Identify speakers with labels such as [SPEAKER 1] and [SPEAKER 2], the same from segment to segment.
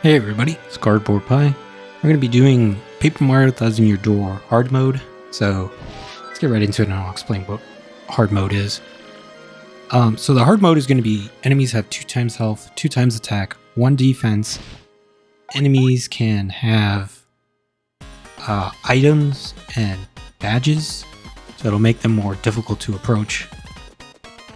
[SPEAKER 1] Hey everybody, it's Cardboardpi. We're going to be doing Paper Mario 1000 Year Door hard mode. So let's get right into it and I'll explain what hard mode is. So the hard mode is going to be enemies have 2 times health, 2 times attack, 1 defense. Enemies can have items and badges, so it'll make them more difficult to approach.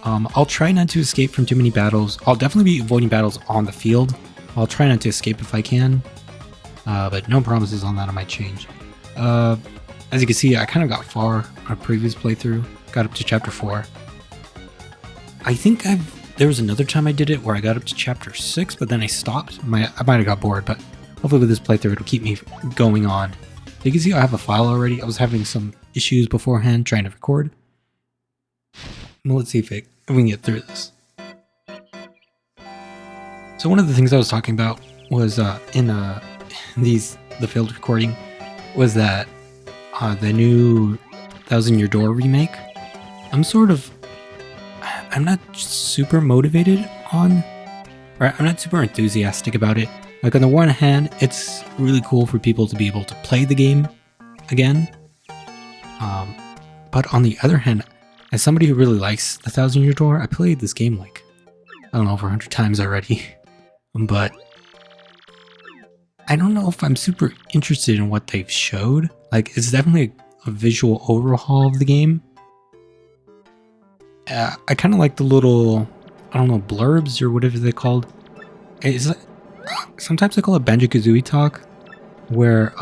[SPEAKER 1] I'll try not to escape from too many battles. I'll definitely be avoiding battles on the field. I'll try not to escape if I can, but no promises on that. I might change. As you can see, I kind of got far on a previous playthrough. Got up to chapter 4. I think there was another time I did it where I got up to chapter 6, but then I stopped. I might have got bored, but hopefully with this playthrough it'll keep me going on. You can see I have a file already. I was having some issues beforehand trying to record. Well, let's see if we can get through this. So one of the things I was talking about was in the failed recording was that the new 1000 Year Door remake. I'm not super motivated on, or I'm not super enthusiastic about it. Like, on the one hand, it's really cool for people to be able to play the game again. But on the other hand, as somebody who really likes the 1000 Year Door, I played this game like, I don't know, over 100 times already. But I don't know if I'm super interested in what they've showed. Like, it's definitely a visual overhaul of the game. I kind of like the little, I don't know, blurbs or whatever they're called. It's like, sometimes they call it Banjo-Kazooie talk, where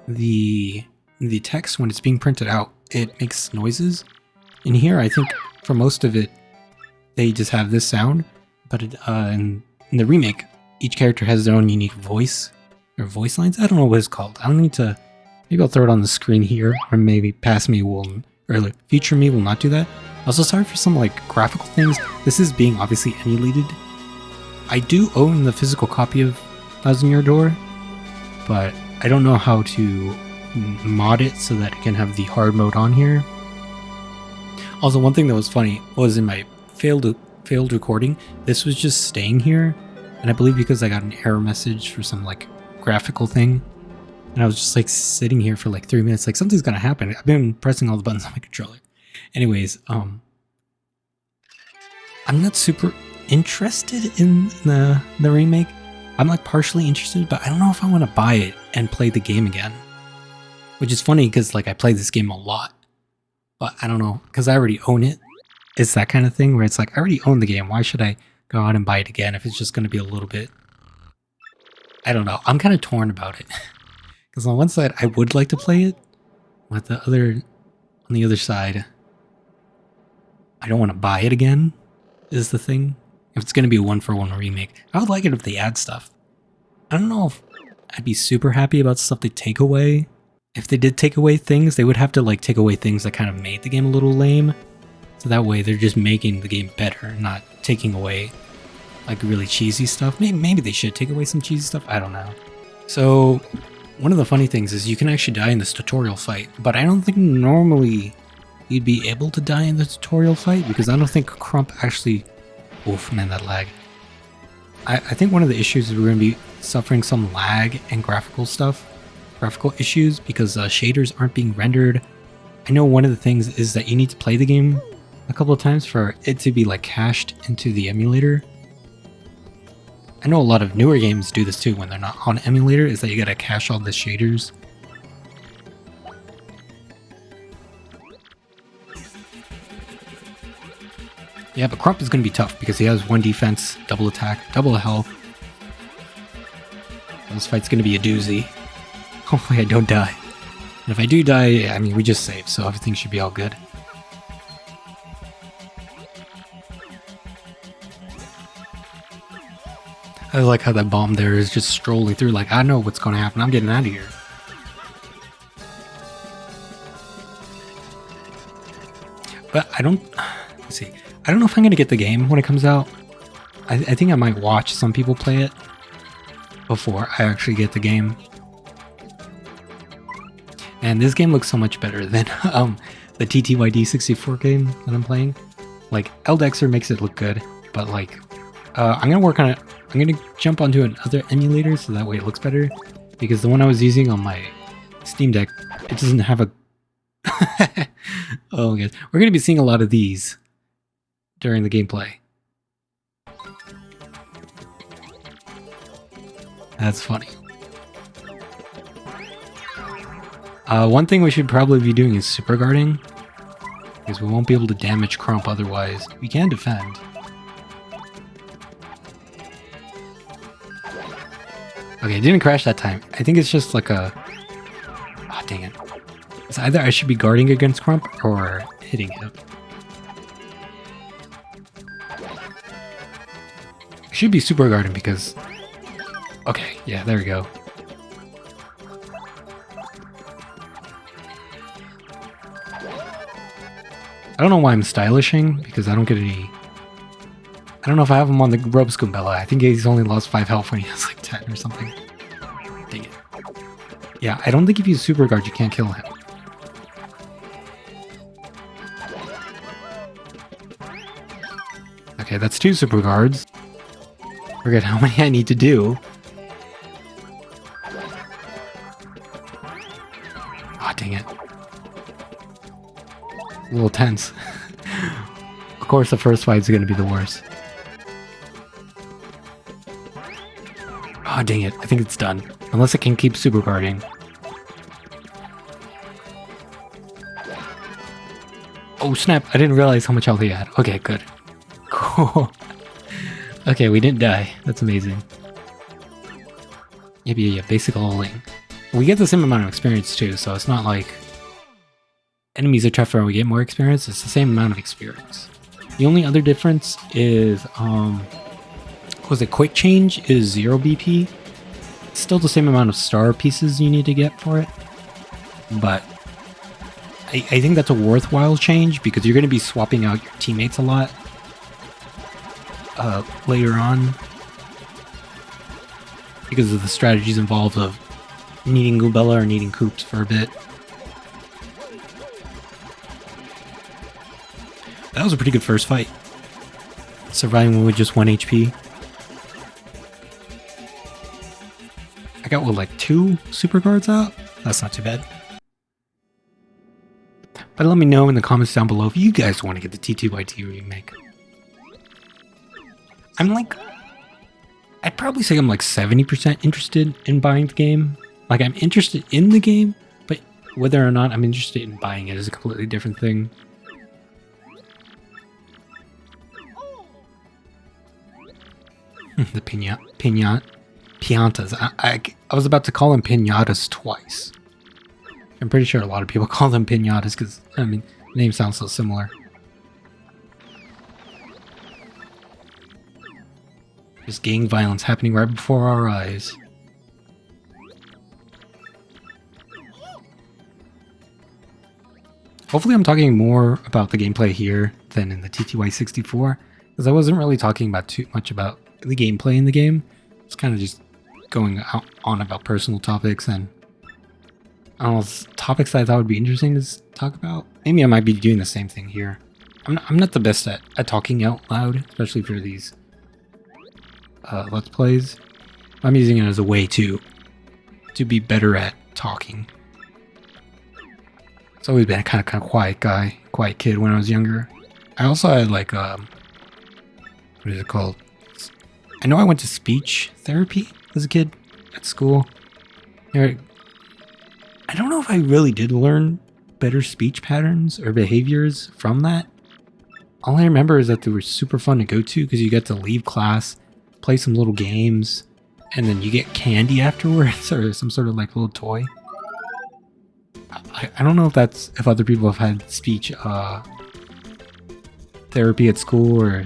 [SPEAKER 1] the text, when it's being printed out, it makes noises. In here, I think for most of it, they just have this sound. But in the remake, each character has their own unique voice, or voice lines. I don't know what it's called. I don't need to. Maybe I'll throw it on the screen here, or maybe past me will, or like future me will not do that. Also, sorry for some like graphical things. This is being obviously emulated. I do own the physical copy of 1000 Year Door, but I don't know how to mod it so that it can have the hard mode on here. Also, one thing that was funny was in my failed recording, this was just staying here, and I believe because I got an error message for some like graphical thing, and I was just like sitting here for like 3 minutes, like something's gonna happen. I've been pressing all the buttons on my controller. Anyways, I'm not super interested in the remake. I'm like partially interested, but I don't know if I want to buy it and play the game again, which is funny because like I play this game a lot, but I don't know, because I already own it. It's that kind of thing where it's like, I already own the game. Why should I go out and buy it again if it's just going to be a little bit... I don't know. I'm kind of torn about it. Because on one side, I would like to play it. But on the other side, I don't want to buy it again, is the thing. If it's going to be a 1-for-1 remake. I would like it if they add stuff. I don't know if I'd be super happy about stuff they take away. If they did take away things, they would have to like take away things that kind of made the game a little lame. So that way they're just making the game better, not taking away like really cheesy stuff. Maybe they should take away some cheesy stuff. I don't know. So one of the funny things is you can actually die in this tutorial fight, but I don't think normally you'd be able to die in the tutorial fight because I don't think Crump actually... Oof, man, that lag. I think one of the issues is we're going to be suffering some lag and graphical issues because shaders aren't being rendered. I know one of the things is that you need to play the game a couple of times for it to be like cached into the emulator. I know a lot of newer games do this too when they're not on emulator, is that you gotta cache all the shaders. Yeah, but Crump is gonna be tough because he has 1 defense, double attack, double health. This fight's gonna be a doozy. Hopefully I don't die. And if I do die, I mean, we just saved, so everything should be all good. I like how that bomb there is just strolling through like, I know what's going to happen. I'm getting out of here. But I don't... Let's see. I don't know if I'm going to get the game when it comes out. I think I might watch some people play it before I actually get the game. And this game looks so much better than the TTYD 64 game that I'm playing. Like, Eldexer makes it look good, but like... I'm gonna work on it. I'm gonna jump onto another emulator so that way it looks better. Because the one I was using on my Steam Deck, it doesn't have a... Oh, guys. We're gonna be seeing a lot of these during the gameplay. That's funny. One thing we should probably be doing is super guarding. Because we won't be able to damage Crump otherwise. We can defend. Okay, it didn't crash that time. I think it's just like a... Oh, dang it. It's either I should be guarding against Crump or hitting him. I should be super guarding because... Okay, yeah, there we go. I don't know why I'm stylishing, because I don't get any... I don't know if I have him on the ropes Goombella. I think he's only lost 5 health when he has like 10 or something. Dang it. Yeah, I don't think if you super guard, you can't kill him. Okay, that's 2 super guards. Forget how many I need to do. Ah, dang it. A little tense. Of course, the first fight's gonna be the worst. Oh, dang it. I think it's done. Unless it can keep super guarding. Oh, snap. I didn't realize how much health he had. Okay, good. Cool. Okay, we didn't die. That's amazing. Yeah, basic all-in. We get the same amount of experience too, so it's not like enemies are tougher and we get more experience. It's the same amount of experience. The only other difference is, was it quick change is 0 BP. It's still the same amount of star pieces you need to get for it. But I think that's a worthwhile change because you're going to be swapping out your teammates a lot later on. Because of the strategies involved of needing Goombella or needing Koops for a bit. That was a pretty good first fight. Surviving with just 1 HP. I got, what, like 2 super guards out? That's not too bad. But let me know in the comments down below if you guys want to get the TTYD remake. I'd probably say I'm like 70% interested in buying the game. Like, I'm interested in the game, but whether or not I'm interested in buying it is a completely different thing. The piñatas. I was about to call them piñatas twice. I'm pretty sure a lot of people call them piñatas because, I mean, the name sounds so similar. Just gang violence happening right before our eyes. Hopefully I'm talking more about the gameplay here than in the TTY64, because I wasn't really talking about too much about the gameplay in the game. It's kind of just going on about personal topics and I don't know, topics that I thought would be interesting to talk about. Maybe I might be doing the same thing here. I'm not the best at talking out loud, especially for these Let's Plays. I'm using it as a way to be better at talking. It's always been a kind of quiet guy, quiet kid when I was younger. I also had like, what is it called? I know I went to speech therapy as a kid at school. I don't know if I really did learn better speech patterns or behaviors from that. All I remember is that they were super fun to go to because you get to leave class, play some little games, and then you get candy afterwards or some sort of like little toy. I don't know if other people have had speech therapy at school or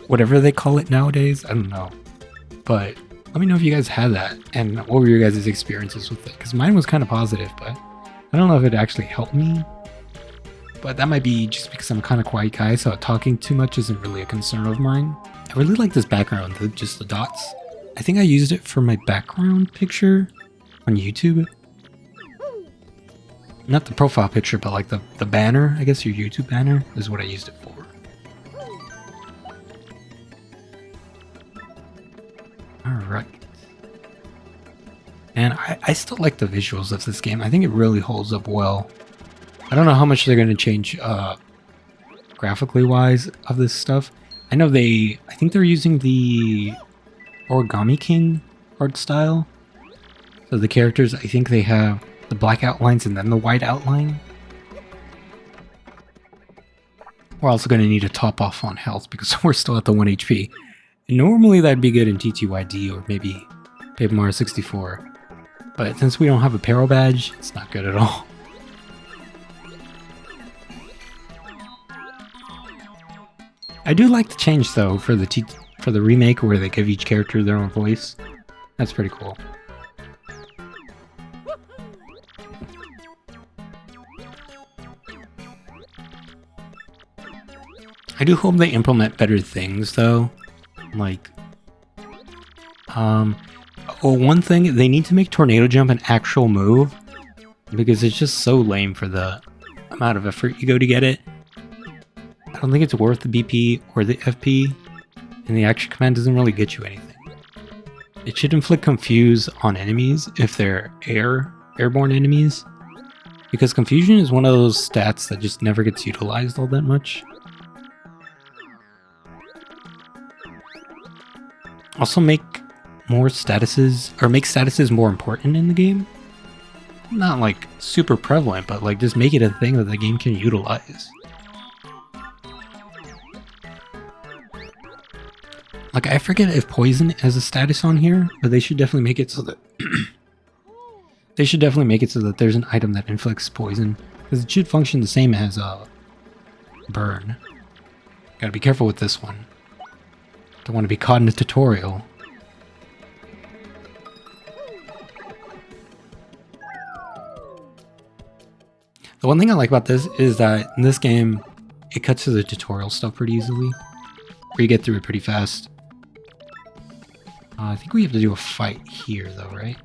[SPEAKER 1] whatever they call it nowadays. I don't know. But let me know if you guys had that and what were your guys' experiences with it. Because mine was kind of positive, but I don't know if it actually helped me. But that might be just because I'm a kind of quiet guy, so talking too much isn't really a concern of mine. I really like this background, just the dots. I think I used it for my background picture on YouTube. Not the profile picture, but like the banner, I guess your YouTube banner is what I used it for. Alright. And I still like the visuals of this game. I think it really holds up well. I don't know how much they're going to change graphically wise of this stuff. I know I think they're using the Origami King art style. So the characters, I think they have the black outlines and then the white outline. We're also going to need a top off on health because we're still at the 1 HP. And normally that'd be good in TTYD or maybe Paper Mario 64. But since we don't have a Peril badge, it's not good at all. I do like the change though for the remake where they give each character their own voice. That's pretty cool. I do hope they implement better things though. Like, well, one thing, they need to make Tornado Jump an actual move because it's just so lame for the amount of effort you go to get it. I don't think it's worth the BP or the FP, and the action command doesn't really get you anything. It should inflict confuse on enemies if they're airborne enemies, because confusion is one of those stats that just never gets utilized all that much. Also make more statuses, or make statuses more important in the game. Not like super prevalent, but like just make it a thing that the game can utilize. Like I forget if poison has a status on here, but they should definitely make it so that they should definitely make it so that there's an item that inflicts poison, because it should function the same as burn. Gotta be careful with this one. Don't want to be caught in a tutorial. The one thing I like about this is that in this game, it cuts to the tutorial stuff pretty easily. Or you get through it pretty fast. I think we have to do a fight here though, right?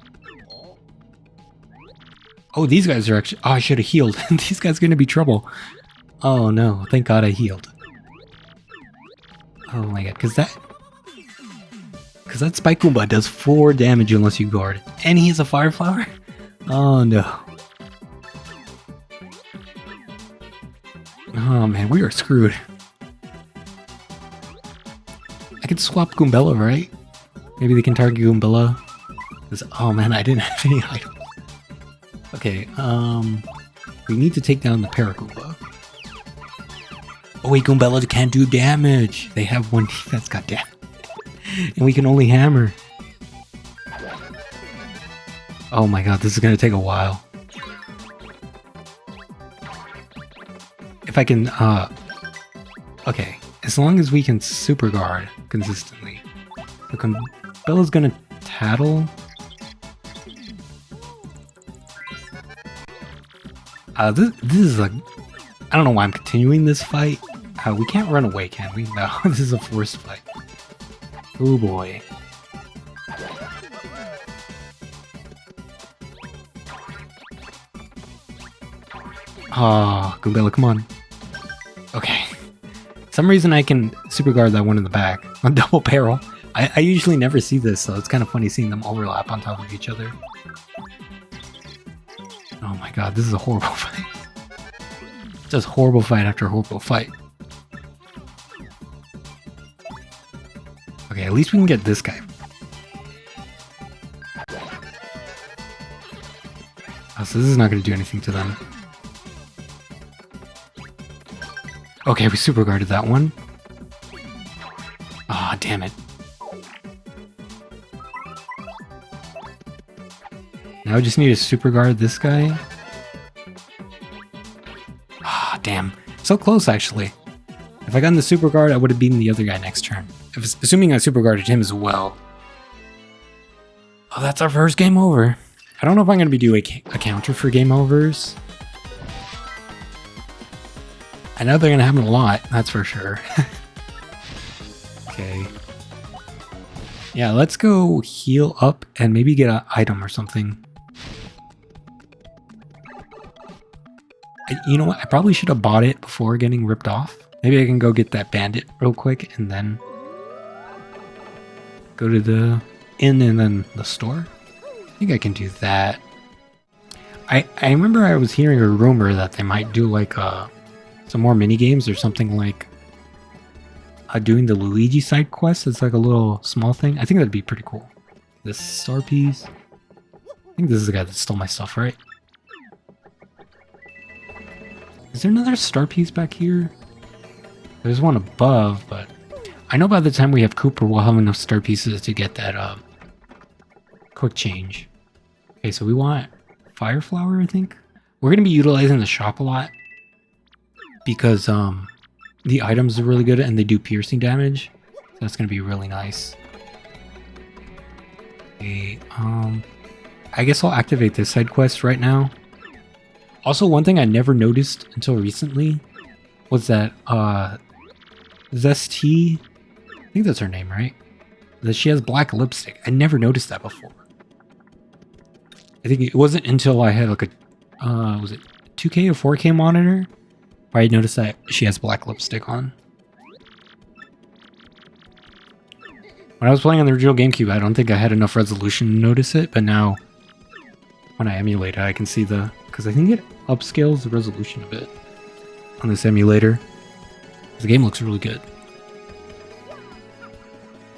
[SPEAKER 1] Oh, these guys are actually... Oh, I should have healed. These guys are going to be trouble. Oh no, thank God I healed. Oh my god, because that Spike Goomba does 4 damage unless you guard. And he has a Fire Flower? Oh no. Oh man, we are screwed. I could swap Goombella, right? Maybe they can target Goombella. Oh man, I didn't have any items. Okay, we need to take down the Paragoomba. Oh wait, Goombella can't do damage. They have 1 defense, goddammit. And we can only hammer. Oh my god, this is gonna take a while. If I can, okay. As long as we can super guard consistently. So Bella's gonna tattle. This is like... I don't know why I'm continuing this fight. We can't run away, can we? No, this is a forced fight. Oh boy. Oh, Goombella, come on. Okay. Some reason I can super guard that one in the back on double barrel. I usually never see this, so it's kind of funny seeing them overlap on top of each other. Oh my god, this is a horrible fight. Just horrible fight after horrible fight. Okay, at least we can get this guy. Oh, so this is not going to do anything to them. Okay, we super guarded that one. Ah, damn it. Now I just need to super guard this guy. Ah, damn. So close, actually. If I got in the super guard, I would have beaten the other guy next turn. Assuming I super guarded him as well. Oh, that's our first game over. I don't know if I'm going to be doing a counter for game overs. I know they're going to happen a lot, that's for sure. Okay. Yeah, let's go heal up and maybe get an item or something. You know what? I probably should have bought it before getting ripped off. Maybe I can go get that bandit real quick and then go to the inn and then the store. I think I can do that. I remember I was hearing a rumor that they might do like some more mini games or something like doing the Luigi side quest. It's like a little small thing. I think that'd be pretty cool. This star piece. I think this is the guy that stole my stuff, right? Is there another star piece back here? There's one above, but I know by the time we have Cooper, we'll have enough star pieces to get that quick change. Okay, so we want Fire Flower, I think. We're gonna be utilizing the shop a lot because the items are really good and they do piercing damage. So that's gonna be really nice. Okay, I guess I'll activate this side quest right now. Also, one thing I never noticed until recently was that Zesty, I think that's her name, right? That she has black lipstick. I never noticed that before. I think it wasn't until I had like a, was it 2K or 4K monitor where I noticed that she has black lipstick on. When I was playing on the original GameCube, I don't think I had enough resolution to notice it, but now when I emulate it, I can see because I think it upscales the resolution a bit on this emulator. The game looks really good.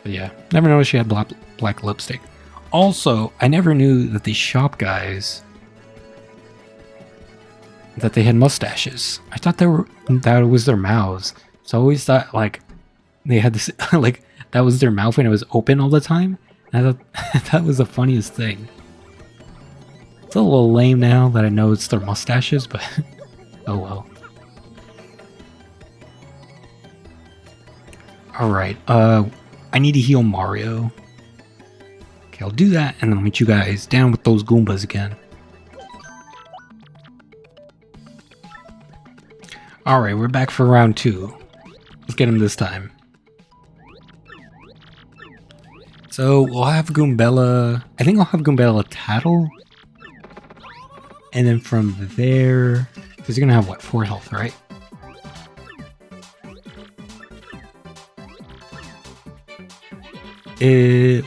[SPEAKER 1] But yeah, never noticed she had black lipstick. Also, I never knew that these shop guys, that they had mustaches. I thought that was their mouths. So I always thought like they had this like that was their mouth when it was open all the time. And I thought that was the funniest thing. It's a little lame now that I know it's their mustaches, but oh well. Alright, I need to heal Mario. Okay, I'll do that and then I'll meet you guys down with those Goombas again. Alright, we're back for round 2. Let's get him this time. So, we'll have Goombella. I think I'll have Goombella tattle. And then from there, because you're going to have, what, 4 health, right?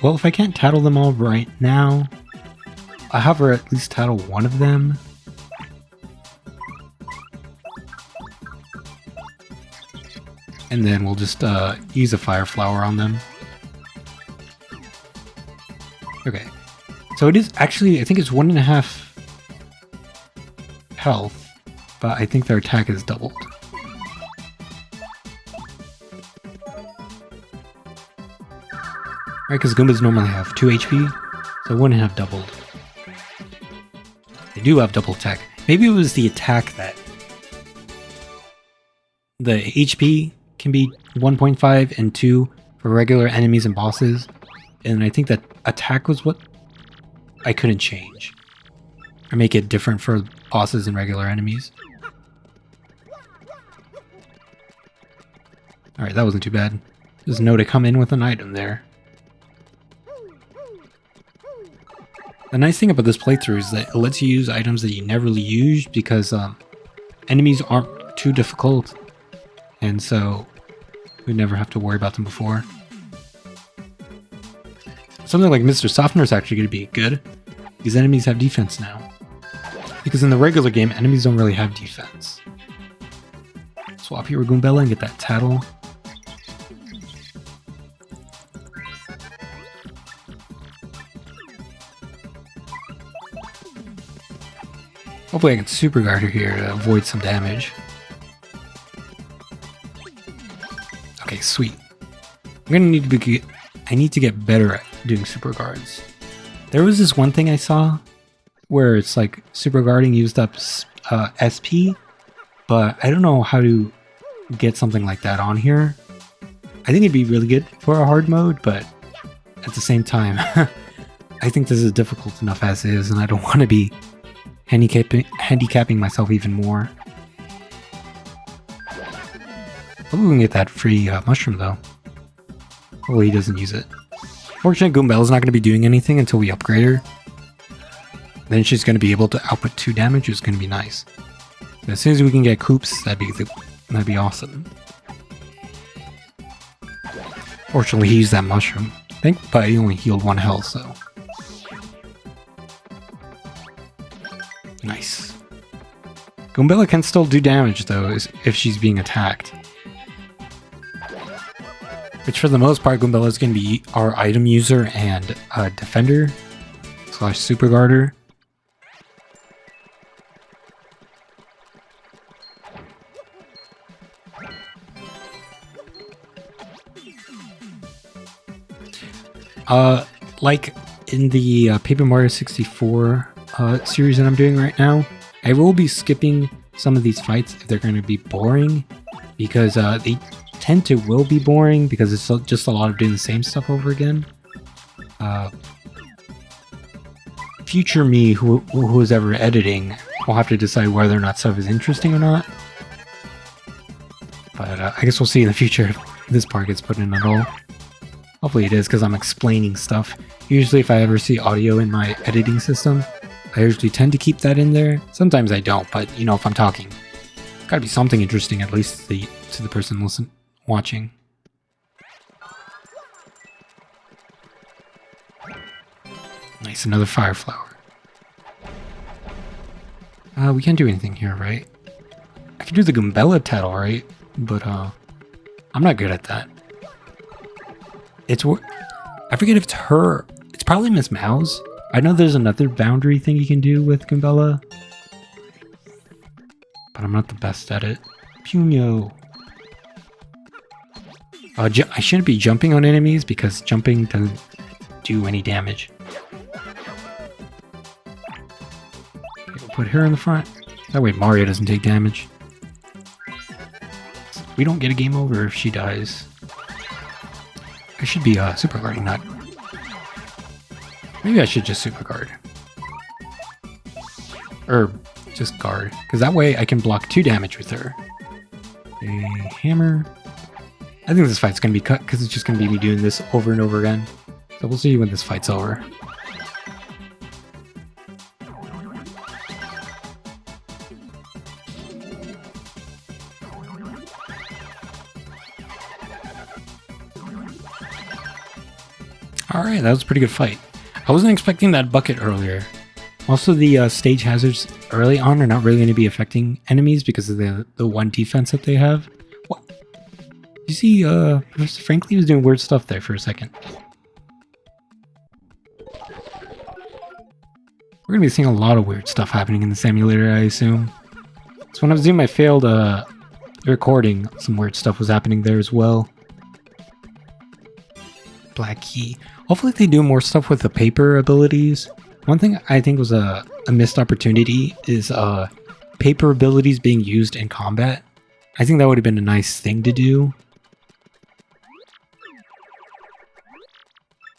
[SPEAKER 1] Well, if I can't tattle them all right now, I'll have her at least tattle one of them. And then we'll just use a Fire Flower on them. Okay. So it is actually, I think it's 1.5 health, but I think their attack is doubled. Right, because Goombas normally have 2 HP, so 1.5 doubled. They do have double attack. Maybe it was the attack that... The HP can be 1.5 and 2 for regular enemies and bosses. And I think that attack was what I couldn't change. Or make it different for bosses and regular enemies. Alright, that wasn't too bad. Just know to come in with an item there. The nice thing about this playthrough is that it lets you use items that you never really used because enemies aren't too difficult. And so we never have to worry about them before. Something like Mr. Softener is actually going to be good. These enemies have defense now. Because in the regular game, enemies don't really have defense. Swap here with Goombella and get that tattle. Hopefully I can super guard her here to avoid some damage. Okay, sweet. I'm gonna need to I need to get better at doing super guards. There was this one thing I saw where it's like super guarding used up SP, but I don't know how to get something like that on here. I think it'd be really good for a hard mode, but at the same time, I think this is difficult enough as is, and I don't want to be handicapping myself even more. Hopefully we can get that free mushroom though. Hopefully he doesn't use it. Fortunately, Goombella's not going to be doing anything until we upgrade her. Then she's going to be able to output 2 damage, which is going to be nice. So as soon as we can get Koops, that'd be awesome. Fortunately, he used that mushroom. think, but he only healed 1 health, so. Nice. Goombella can still do damage, though, if she's being attacked. Which, for the most part, Goombella is going to be our item user and defender / super guarder. Like in the Paper Mario 64 series that I'm doing right now, I will be skipping some of these fights if they're going to be boring, because they tend to will be boring because it's just a lot of doing the same stuff over again. Future me, who is ever editing, will have to decide whether or not stuff is interesting or not. But I guess we'll see in the future if this part gets put in at all. Hopefully it is, because I'm explaining stuff. Usually if I ever see audio in my editing system, I usually tend to keep that in there. Sometimes I don't, but you know, if I'm talking, gotta be something interesting at least to the person watching. Nice, another fire flower. We can't do anything here, right? I can do the Goombella tattle, right? But I'm not good at that. I forget if it's her. It's probably Miss Mouse. I know there's another boundary thing you can do with Goombella, but I'm not the best at it. Punyo. I shouldn't be jumping on enemies because jumping doesn't do any damage. We'll put her in the front. That way Mario doesn't take damage. We don't get a game over if she dies. I should be super guarding that. Maybe I should just super guard. Or just guard. Because that way I can block 2 damage with her. A hammer. I think this fight's going to be cut because it's just going to be me doing this over and over again. So we'll see when this fight's over. Alright, that was a pretty good fight. I wasn't expecting that bucket earlier. Also, the stage hazards early on are not really going to be affecting enemies because of the 1 defense that they have. What? You see, Professor Frankly was doing weird stuff there for a second. We're going to be seeing a lot of weird stuff happening in the simulator, I assume. So when I was doing my failed recording, some weird stuff was happening there as well. Black key. Hopefully they do more stuff with the paper abilities. One thing I think was a missed opportunity is paper abilities being used in combat. I think that would have been a nice thing to do.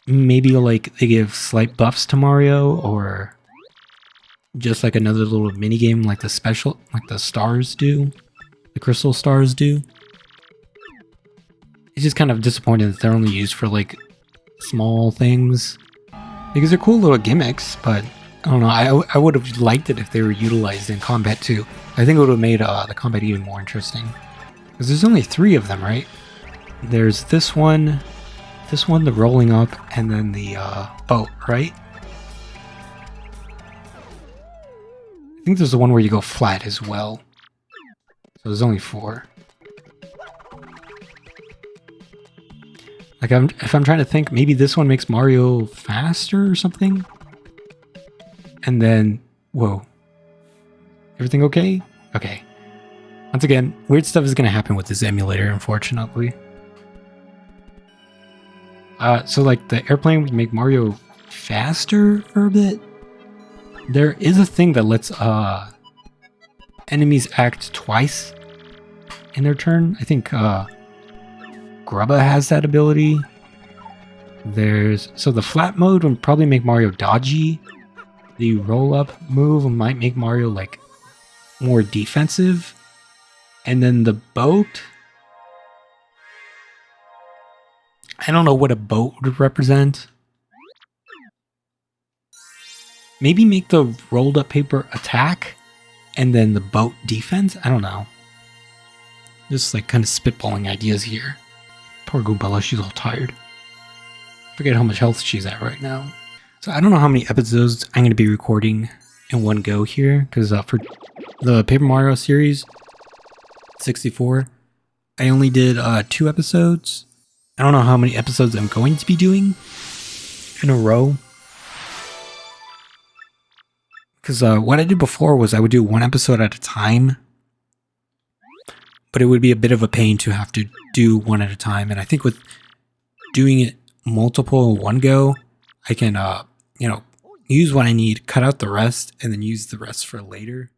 [SPEAKER 1] Maybe like they give slight buffs to Mario, or just like another little mini game like the special, like the stars do, the crystal stars do. It's just kind of disappointing that they're only used for like small things, because they're cool little gimmicks, but I don't know, I would have liked it if they were utilized in combat too. I think it would have made the combat even more interesting. Because there's only 3 of them, right? There's this one, the rolling up, and then the boat, right? I think there's the one where you go flat as well. So there's only 4. Like, if I'm trying to think, maybe this one makes Mario faster or something? And then, whoa. Everything okay? Okay. Once again, weird stuff is going to happen with this emulator, unfortunately. So like, the airplane would make Mario faster for a bit. There is a thing that lets enemies act twice in their turn. I think Grubba has that ability. So the flat mode would probably make Mario dodgy. The roll up move might make Mario like more defensive. And then the boat, I don't know what a boat would represent. Maybe make the rolled up paper attack and then the boat defense? I don't know. Just like kind of spitballing ideas here. Poor Goombella, she's all tired. Forget how much health she's at right now. So I don't know how many episodes I'm going to be recording in one go here, because for the Paper Mario series 64, I only did 2 episodes. I don't know how many episodes I'm going to be doing in a row. Because what I did before was I would do 1 episode at a time. But it would be a bit of a pain to have to do 1 at a time. And I think with doing it multiple in one go, I can, use what I need, cut out the rest, and then use the rest for later.